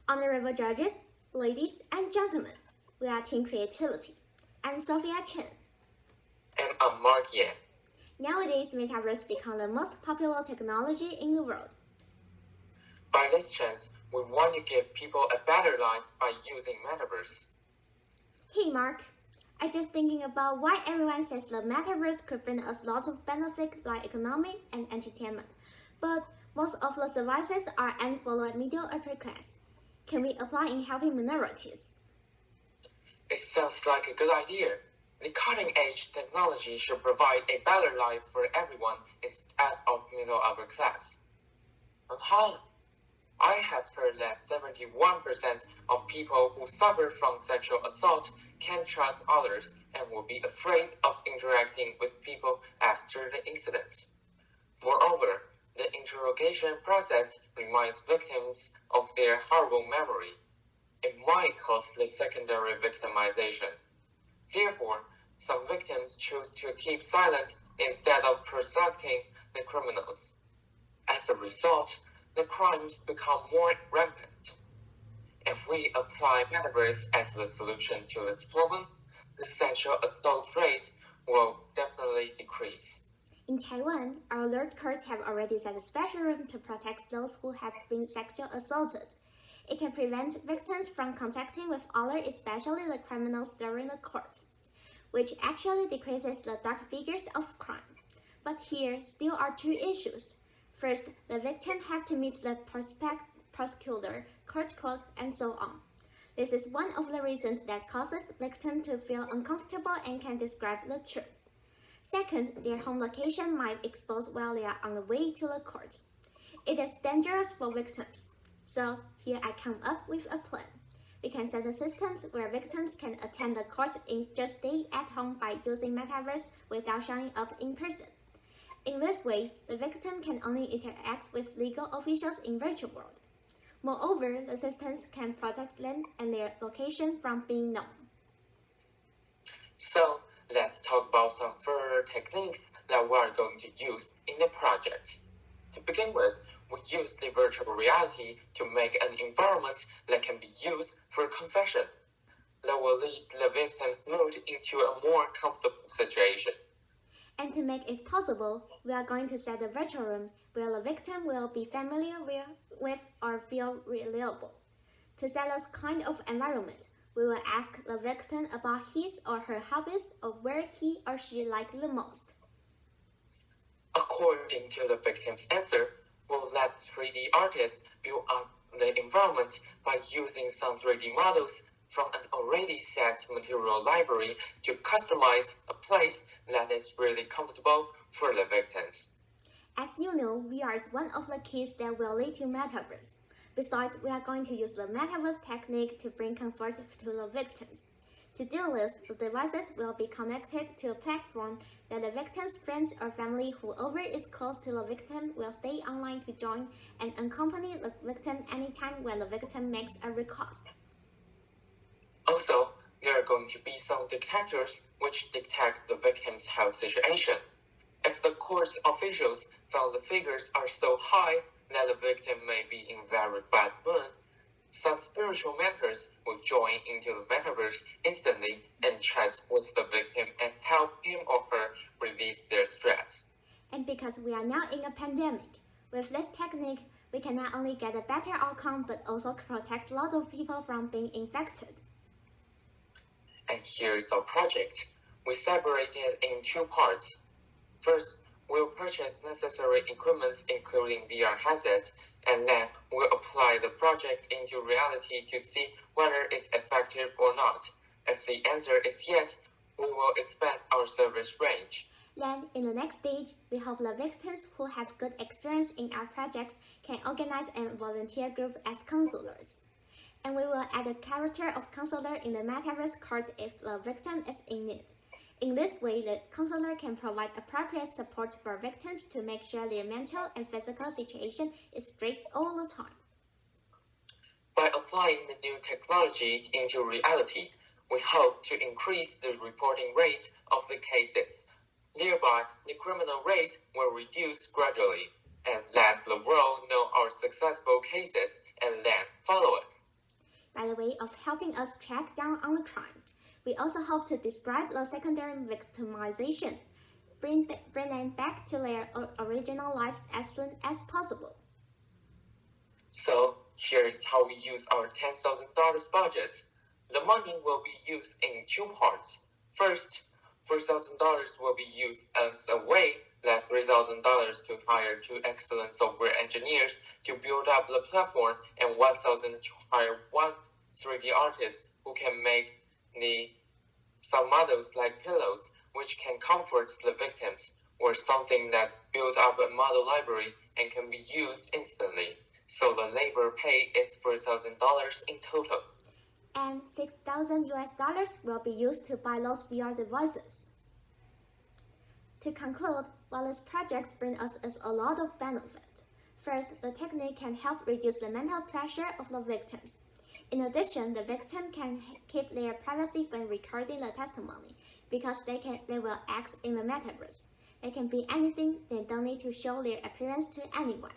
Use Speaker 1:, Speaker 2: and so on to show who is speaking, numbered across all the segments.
Speaker 1: Honorable judges, ladies and gentlemen, we are Team Creativity. I'm Sophia Chen.
Speaker 2: And I'm Mark Yan.
Speaker 1: Nowadays, metaverse become the most popular technology in the world.
Speaker 2: By this chance, we want to give people a better life by using metaverse.
Speaker 1: Hey Mark, I just thinking about why everyone says the metaverse could bring us lots of benefits like economy and entertainment, but most of the services are aimed for the middle upper class. Can we apply in helping minorities?
Speaker 2: It sounds like a good idea. The cutting-edge technology should provide a better life for everyone instead of middle upper class. And how? I have heard that 71% of people who suffer from sexual assault can't trust others and will be afraid of interacting with people after the incident. Moreover, the interrogation process reminds victims of their horrible memory. It might cause the secondary victimization. Therefore, some victims choose to keep silent instead of prosecuting the criminals. As a result, the crimes become more rampant. If we apply metaverse as the solution to this problem, the sexual assault rate will definitely decrease.
Speaker 1: In Taiwan, our alert courts have already set a special room to protect those who have been sexually assaulted. It can prevent victims from contacting with others, especially the criminals during the court, which actually decreases the dark figures of crime. But here still are two issues. First, the victim have to meet the prosecutor, court clerk, and so on. This is one of the reasons that causes victims to feel uncomfortable and can describe the truth. Second, their home location might be exposed while they are on the way to the court. It is dangerous for victims. So here I come up with a plan. We can set the systems where victims can attend the court and just stay at home by using metaverse without showing up in person. In this way, the victim can only interact with legal officials in virtual world. Moreover, the systems can protect them and their location from being known.
Speaker 2: So, let's talk about some further techniques that we are going to use in the project. To begin with, we use the virtual reality to make an environment that can be used for confession. That will lead the victim's mood into a more comfortable situation.
Speaker 1: And to make it possible, we are going to set a virtual room where the victim will be familiar with or feel reliable. To set this kind of environment, we will ask the victim about his or her hobbies or where he or she likes the most.
Speaker 2: According to the victim's answer, we'll let 3D artists build up the environment by using some 3D models from an already set material library to customize a place that is really comfortable for the victims.
Speaker 1: As you know, VR is one of the keys that will lead to metaverse. Besides, we are going to use the metaverse technique to bring comfort to the victims. To do this, the devices will be connected to a platform that the victim's friends or family, whoever is close to the victim, will stay online to join and accompany the victim anytime when the victim makes a request.
Speaker 2: Also, there are going to be some detectors which detect the victim's health situation. If the court officials found the figures are so high that the victim may be in very bad mood, some spiritual mentors will join into the metaverse instantly and chat with the victim and help him or her release their stress.
Speaker 1: And because we are now in a pandemic, with this technique, we can not only get a better outcome but also protect a lot of people from being infected.
Speaker 2: And here is our project. We separate it in two parts. First, we'll purchase necessary equipment including VR headsets, and then we'll apply the project into reality to see whether it's effective or not. If the answer is yes, we will expand our service range.
Speaker 1: Then, in the next stage, we hope the victims who have good experience in our projects can organize a volunteer group as counselors. And we will add a character of counselor in the metaverse court if the victim is in need. In this way, the counselor can provide appropriate support for victims to make sure their mental and physical situation is great all the time.
Speaker 2: By applying the new technology into reality, we hope to increase the reporting rate of the cases. Thereby, the criminal rate will reduce gradually, and let the world know our successful cases and then follow us.
Speaker 1: by the way of helping us track down on the crime. We also hope to describe the secondary victimization, bring them back to their original lives as soon as possible.
Speaker 2: So, here's how we use our $10,000 budget. The money will be used in two parts. First, $4,000 will be used as a way that $3,000 to hire two excellent software engineers to build up the platform, and $1,000 to hire one 3D artist who can make some models like pillows, which can comfort the victims, or something that build up a model library and can be used instantly. So the labor pay is $4,000 in total.
Speaker 1: And $6,000 will be used to buy those VR devices. To conclude, while these projects bring us a lot of benefit, first, the technique can help reduce the mental pressure of the victims. In addition, the victim can keep their privacy when recording the testimony because they will act in the metaverse. They can be anything, they don't need to show their appearance to anyone.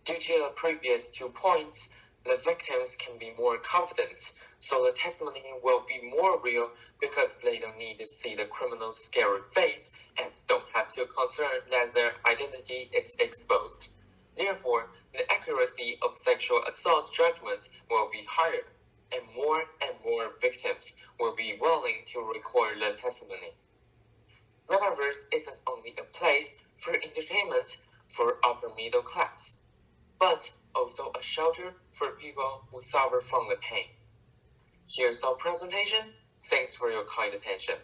Speaker 2: Due to the previous 2 points, the victims can be more confident, so the testimony will be more real because they don't need to see the criminal's scary face and don't have to concern that their identity is exposed. Therefore, the accuracy of sexual assault judgments will be higher, and more victims will be willing to record the testimony. Metaverse isn't only a place for entertainment for upper middle class, but also a shelter for people who suffer from the pain. Here's our presentation. Thanks for your kind attention.